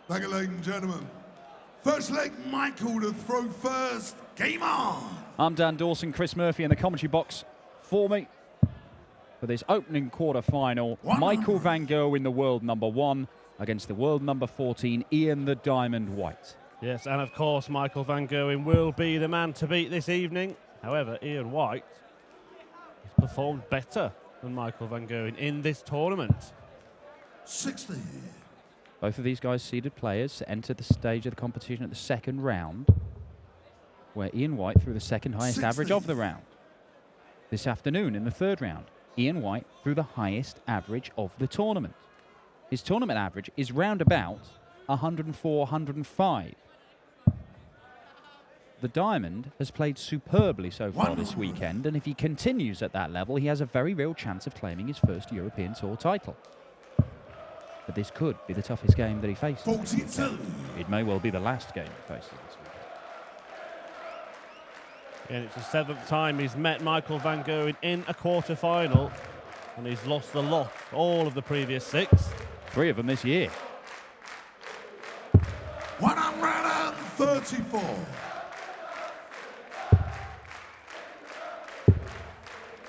Thank you, ladies and gentlemen. First leg, Michael to throw first. Game on. I'm Dan Dawson, Chris Murphy in the commentary box for me for this opening quarter-final. Michael van Gerwen, the world #1, against the world #14, Ian the Diamond White. Yes, and of course, Michael van Gerwen will be the man to beat this evening. However, Ian White has performed better than Michael van Gerwen in this tournament. 60. Both of these guys seeded players to enter the stage of the competition at the second round, where Ian White threw the second highest average of the round. This afternoon, in the third round, Ian White threw the highest average of the tournament. His tournament average is round about 104, 105. The Diamond has played superbly so far this weekend, and if he continues at that level, he has a very real chance of claiming his first European Tour title. But this could be the toughest game that he faces. 42. It may well be the last game he faces this week. And it's the 7th time he's met Michael van Gerwen in a quarter-final, and he's lost the lot, all of the previous 6. 3 of them this year. 134.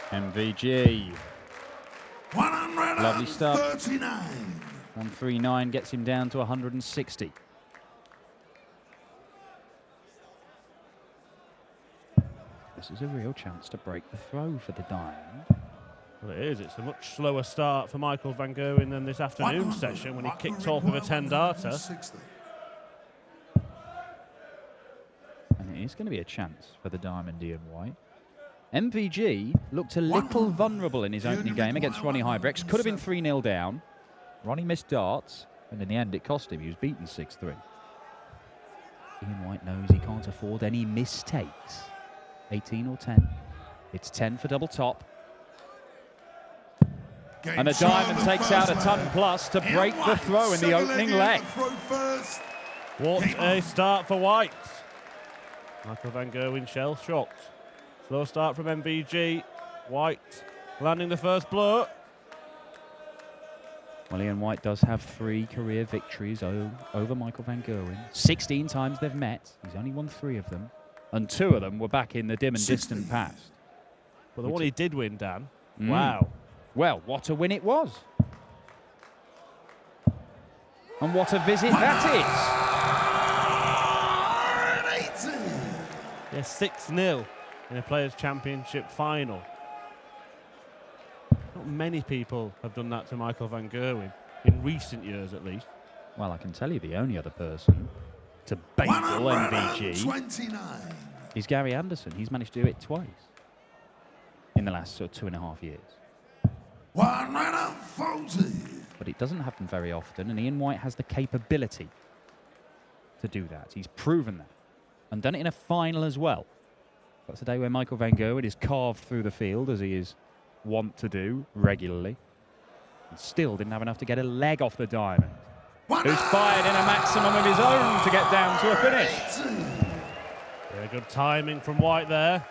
MVG. 139. Lovely stuff. 139 gets him down to 160. This is a real chance to break the throw for the Diamond. Well, it is. It's a much slower start for Michael van Gerwen than this afternoon session when he kicked off with a 10-darter. And it is going to be a chance for the Diamond, Ian White. MVG looked a little vulnerable in his opening game against Ronnie Hybrex. Could have been 3-0 down. Ronnie missed darts, and in the end it cost him. He was beaten 6-3. Ian White knows he can't afford any mistakes. 18 or 10. It's 10 for double top. And the Diamond takes out a ton plus to break the throw in the opening leg. What a start for White. Michael van Gerwen shell-shocked. Slow start from MVG. White landing the first blow. Well, Ian White does have 3 career victories over Michael van Gerwen. 16 times they've met. He's only won 3 of them. And 2 of them were back in the dim and distant past. Well, the one he did win, Dan. Wow. Well, what a win it was. And what a visit that is. Yeah, 6-0 in a Players' Championship final. Not many people have done that to Michael van Gerwen, in recent years at least. Well, I can tell you the only other person to bagel MVG is Gary Anderson. He's managed to do it twice in the last sort of 2.5 years. 140. But it doesn't happen very often, and Ian White has the capability to do that. He's proven that, and done it in a final as well. That's a day where Michael van Gerwen is carved through the field, as he is wont to do regularly, and still didn't have enough to get a leg off the Diamond, who's fired in a maximum of his own to get down to a finish. Very good timing from White there.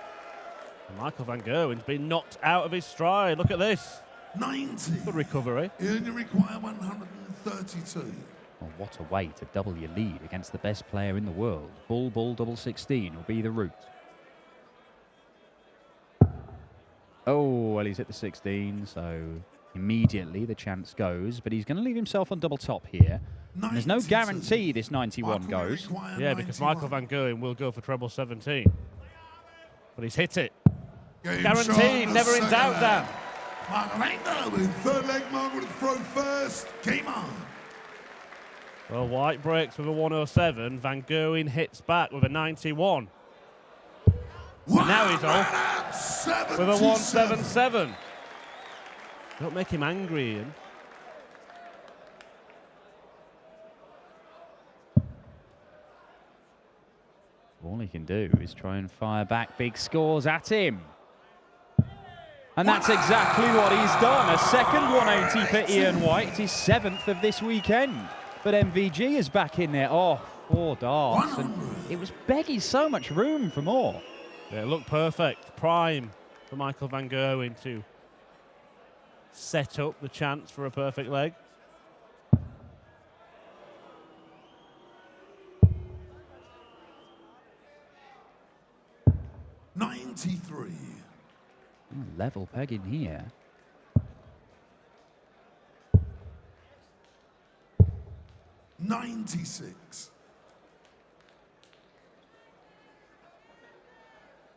And Michael van Gerwen's been knocked out of his stride. Look at this. 90. Good recovery. You only require 132. Well, what a way to double your lead against the best player in the world. Bull, double 16 will be the route. Oh, well, he's hit the 16, so immediately the chance goes, but he's going to leave himself on double top here. And there's no guarantee this 91 goes. Yeah, because Michael van Gerwen will go for treble 17. But he's hit it. Guaranteed, never in doubt, Dan. Michael van Gerwen, third leg mark with a throw first. Game on. Well, White breaks with a 107. Van Gerwen hits back with a 91. And now he's off with a 177. Don't make him angry, Ian. All he can do is try and fire back big scores at him. And that's exactly what he's done. A second 180 for Ian White, his 7th of this weekend. But MVG is back in there. Oh, 4 darts. And it was begging so much room for more. Yeah, it looked perfect. Prime for Michael van Gerwen to set up the chance for a perfect leg. 93. Level pegging here. $96.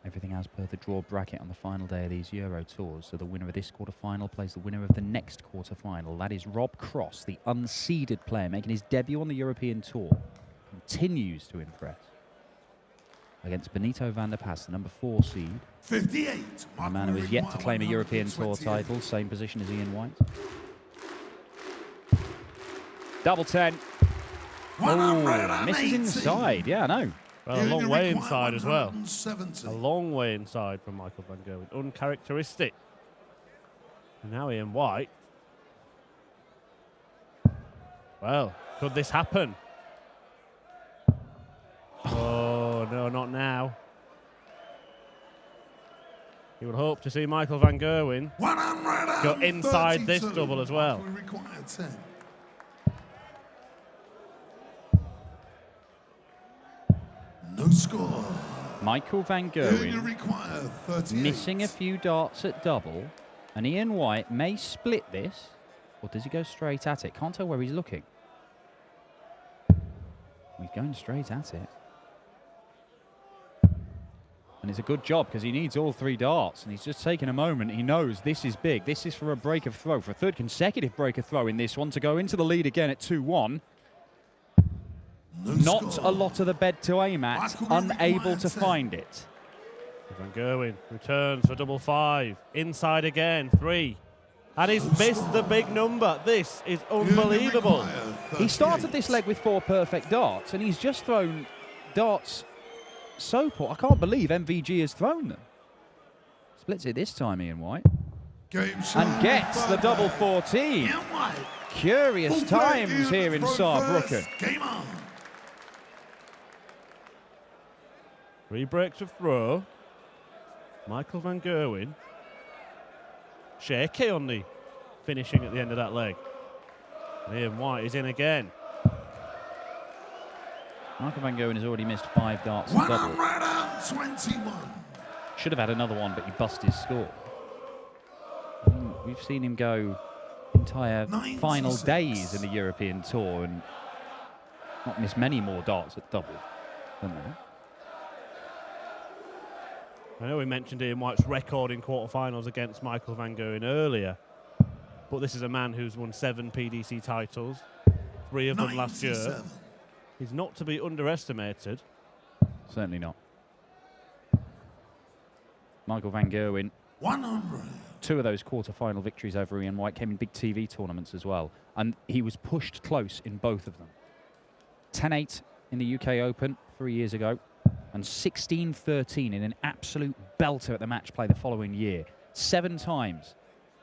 Everything as per the draw bracket on the final day of these Euro Tours. So the winner of this quarter-final plays the winner of the next quarter-final. That is Rob Cross, the unseeded player, making his debut on the European Tour. Continues to impress. Against Benito van der Pas, the number 4 seed. 58. A man who is yet to claim a European Tour title. Same position as Ian White. Double 10. Oh, misses inside. Yeah, I know. Well, a long way inside as well. A long way inside from Michael van Gerwen. Uncharacteristic. And now Ian White. Well, could this happen? Oh, no, not now. He would hope to see Michael van Gerwen go inside this double as well. No score. Michael van Gerwen missing a few darts at double, and Ian White may split this, or does he go straight at it? Can't tell where he's looking. He's going straight at it. And it's a good job because he needs all 3 darts, and he's just taken a moment. He knows this is big. This is for a break of throw, for a 3rd consecutive break of throw in this one, to go into the lead again at 2-1. Not a lot of the bed to aim at, unable to find it. Van Gerwen returns for double 5. Inside again, 3. And he's missed the big number. This is unbelievable. He started this leg with 4 perfect darts, and he's just thrown darts so poor. I can't believe MVG has thrown them. Splits it this time, Ian White. And gets the double 14. Curious times here in Saarbrücken. Game on. 3 breaks of throw. Michael van Gerwen. Shaky on the finishing at the end of that leg. And Ian White is in again. Michael van Gerwen has already missed 5 darts at double. 121. Should have had another one, but he busted his score. I mean, we've seen him go entire 96. final days in the European Tour and not miss many more darts at double than that. I know we mentioned Ian White's record in quarterfinals against Michael van Gerwen earlier, but this is a man who's won 7 PDC titles, 3 of them last year. He's not to be underestimated. Certainly not. Michael van Gerwen, 100. 2 of those quarter-final victories over Ian White came in big TV tournaments as well, and he was pushed close in both of them. 10-8 in the UK Open 3 years ago, and 16-13 in an absolute belter at the match play the following year. 7 times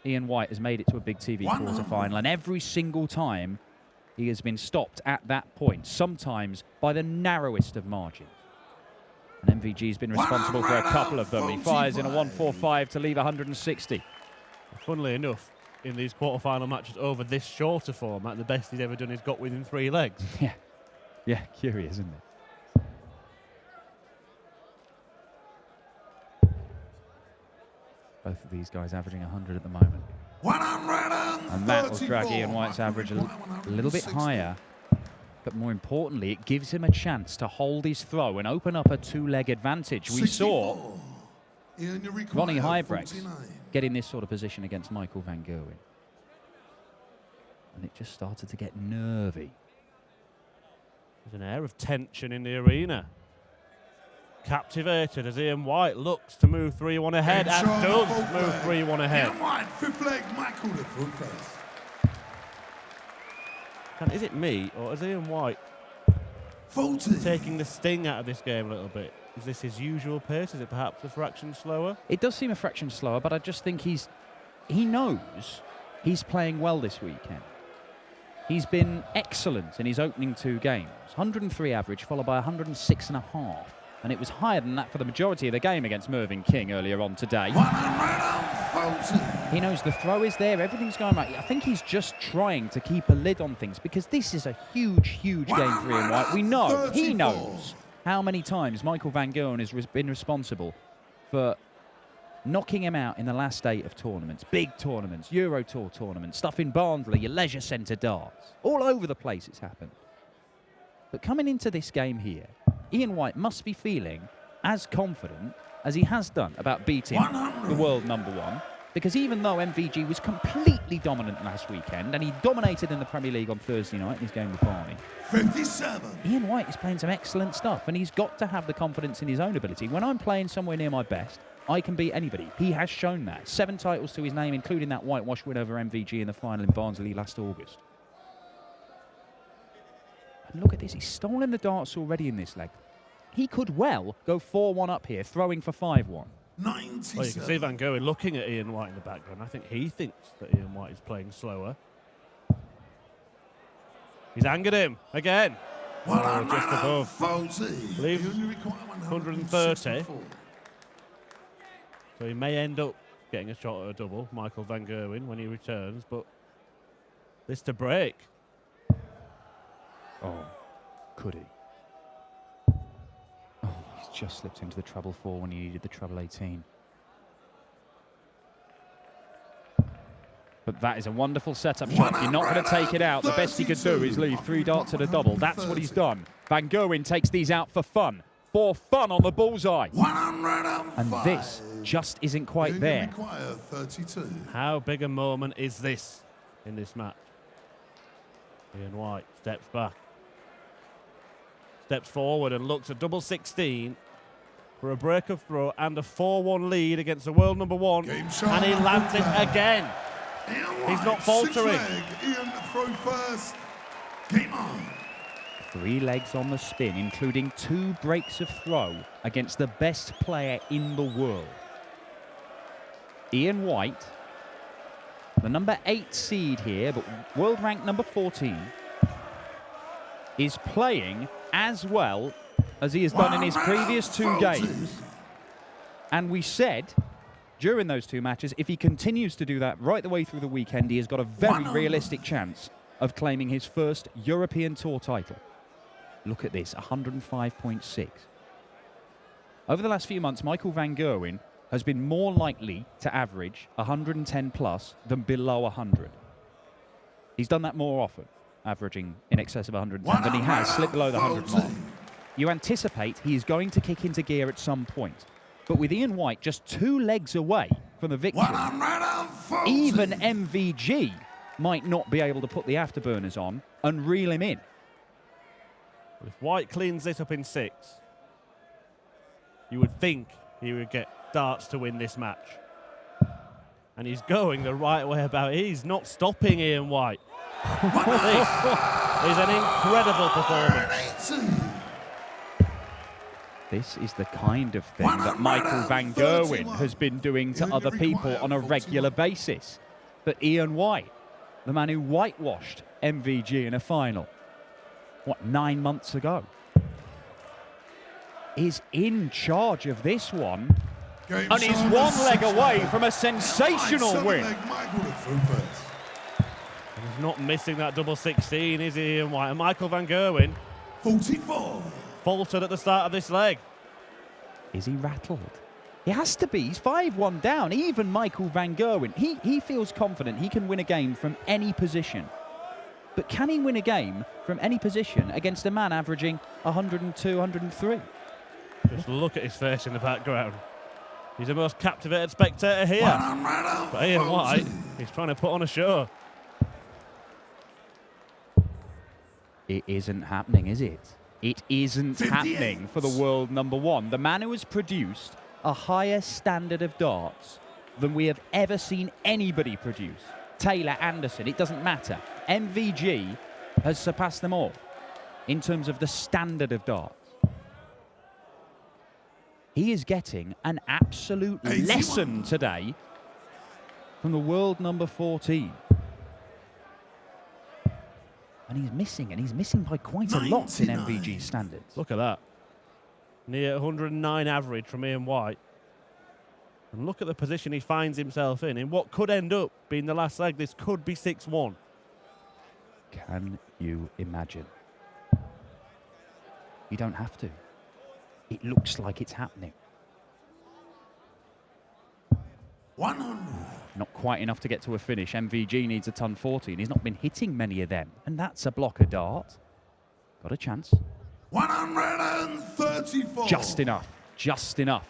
Ian White has made it to a big TV quarter-final, and every single time he has been stopped at that point, sometimes by the narrowest of margins. And MVG's been responsible for a couple of them. He fires in a 145 to leave 160. Funnily enough, in these quarter-final matches over this shorter format, the best he's ever done is got within 3 legs. Yeah, curious, isn't it? Both of these guys averaging 100 at the moment. 134. And that will drag Ian White's average a little bit higher. But more importantly, it gives him a chance to hold his throw and open up a 2-leg advantage. We saw Ronnie Huybrechts get in this sort of position against Michael van Gerwen. And it just started to get nervy. There's an air of tension in the arena. Captivated as Ian White looks to move 3-1 ahead and does move 3-1 ahead. Ian White, 5th leg, Michael the front first. And is it me or is Ian White 40. taking the sting out of this game a little bit? Is this his usual pace? Is it perhaps a fraction slower? It does seem a fraction slower, but I just think he knows he's playing well this weekend. He's been excellent in his opening 2 games. 103 average, followed by 106.5. And it was higher than that for the majority of the game against Mervyn King earlier on today. 140. He knows the throw is there, everything's going right. I think he's just trying to keep a lid on things because this is a huge, huge game for Ian White. We know, he knows how many times Michael van Gerwen has been responsible for knocking him out in the last 8 of tournaments, big tournaments, Euro Tour tournaments, stuff in Barnsley, your leisure centre darts. All over the place it's happened. But coming into this game here, Ian White must be feeling as confident as he has done about beating the world #1, because even though MVG was completely dominant last weekend, and he dominated in the Premier League on Thursday night in his game with Barney, 57. Ian White is playing some excellent stuff, and he's got to have the confidence in his own ability. When I'm playing somewhere near my best, I can beat anybody. He has shown that. 7 titles to his name, including that whitewash win over MVG in the final in Barnsley last August. And look at this, he's stolen the darts already in this leg. He could well go 4-1 up here, throwing for 5-1. 97. Well, you can see Van Gerwen looking at Ian White in the background. I think he thinks that Ian White is playing slower. He's angered him again. Just above. Leave 130. So he may end up getting a shot at a double, Michael Van Gerwen, when he returns, but this to break. Oh, could he? Oh, he's just slipped into the treble 4 when he needed the treble 18. But that is a wonderful setup shot. You're not going to take it out. The best he could do is leave 3 darts at a double. That's what he's done. Van Gerwen takes these out for fun. For fun on the bullseye. 105. And this just isn't quite there. 32. How big a moment is this in this match? Ian White steps back. Steps forward and looks at double 16 for a break of throw and a 4-1 lead against the world #1. And he lands it again. He's not faltering. Ian, throw first. Game on. 3 legs on the spin, including 2 breaks of throw against the best player in the world. Ian White, the number 8 seed here, but world rank number 14, is playing as well as he has done in his previous 2 games. And we said during those 2 matches, if he continues to do that right the way through the weekend, he has got a very realistic chance of claiming his first European Tour title. Look at this, 105.6. Over the last few months, Michael Van Gerwen has been more likely to average 110 plus than below 100. He's done that more often, averaging in excess of 110 than he has slipped below the 100 mark. You anticipate he is going to kick into gear at some point. But with Ian White just 2 legs away from the victory, even MVG might not be able to put the afterburners on and reel him in. If White cleans this up in 6, you would think he would get darts to win this match. And he's going the right way about it. He's not stopping Ian White. This is an incredible performance. This is the kind of thing that Michael Van Gerwen has been doing to other people on a regular basis. But Ian White, the man who whitewashed MVG in a final, 9 months ago, is in charge of this one and is 1 leg away from a sensational win. He's not missing that double 16, is he, Ian White? And Michael Van Gerwen 44. faltered at the start of this leg. Is he rattled? He has to be. He's 5-1 down. Even Michael Van Gerwen, he feels confident he can win a game from any position. But can he win a game from any position against a man averaging 102, 103? Just look at his face in the background. He's the most captivated spectator here. But Ian White, he's trying to put on a show. It isn't happening, is it? It isn't happening for the world #1. The man who has produced a higher standard of darts than we have ever seen anybody produce. Taylor, Anderson, it doesn't matter. MVG has surpassed them all in terms of the standard of darts. He is getting an absolute lesson today from the world #14. And he's missing by quite a lot in MVG standards. Look at that. Near 109 average from Ian White. And look at the position he finds himself in what could end up being the last leg. This could be 6-1. Can you imagine? You don't have to. It looks like it's happening. 100. Not quite enough to get to a finish. MVG needs a ton 40, and he's not been hitting many of them. And that's a blocker dart. Got a chance. 134. Just enough. Just enough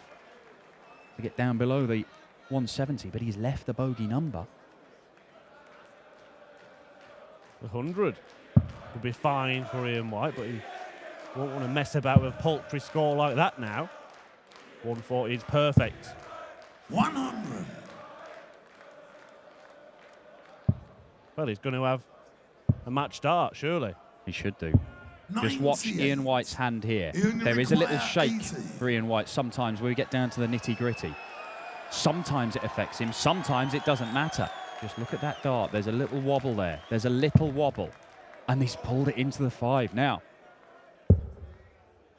to get down below the 170, but he's left the bogey number. 100 would be fine for Ian White, but he won't want to mess about with a paltry score like that now. 140 is perfect. 100. Well, he's going to have a match dart, surely. He should do. Just watch 98. Ian White's hand here. There is a little shake for Ian White sometimes when we get down to the nitty-gritty. Sometimes it affects him, sometimes it doesn't matter. Just look at that dart. There's a little wobble there. There's a little wobble. And he's pulled it into the 5 now.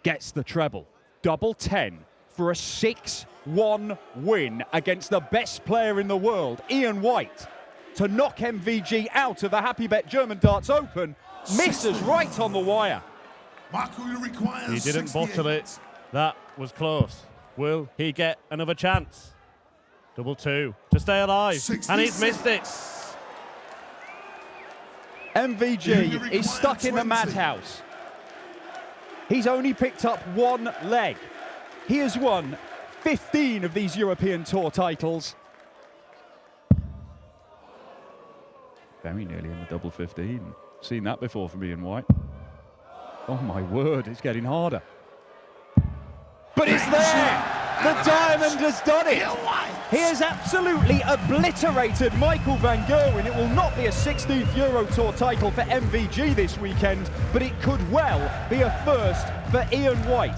Gets the treble. Double 10 for a 6-1 win against the best player in the world, Ian White, to knock MVG out of the HappyBet German Darts Open. Misses right on the wire. Michael, you require He didn't 68. bottle it. That was close. Will he get another chance? Double 2 to stay alive. 66. And he's missed it. MVG is stuck in the 20. madhouse. He's only picked up 1 leg. He has won 15 of these European Tour titles. Very nearly in the double 15. Seen that before from Ian White. Oh my word, it's getting harder. But it's there! The diamond has done it! He has absolutely obliterated Michael van Gerwen. It will not be a 16th Euro Tour title for MVG this weekend, but it could well be a first for Ian White.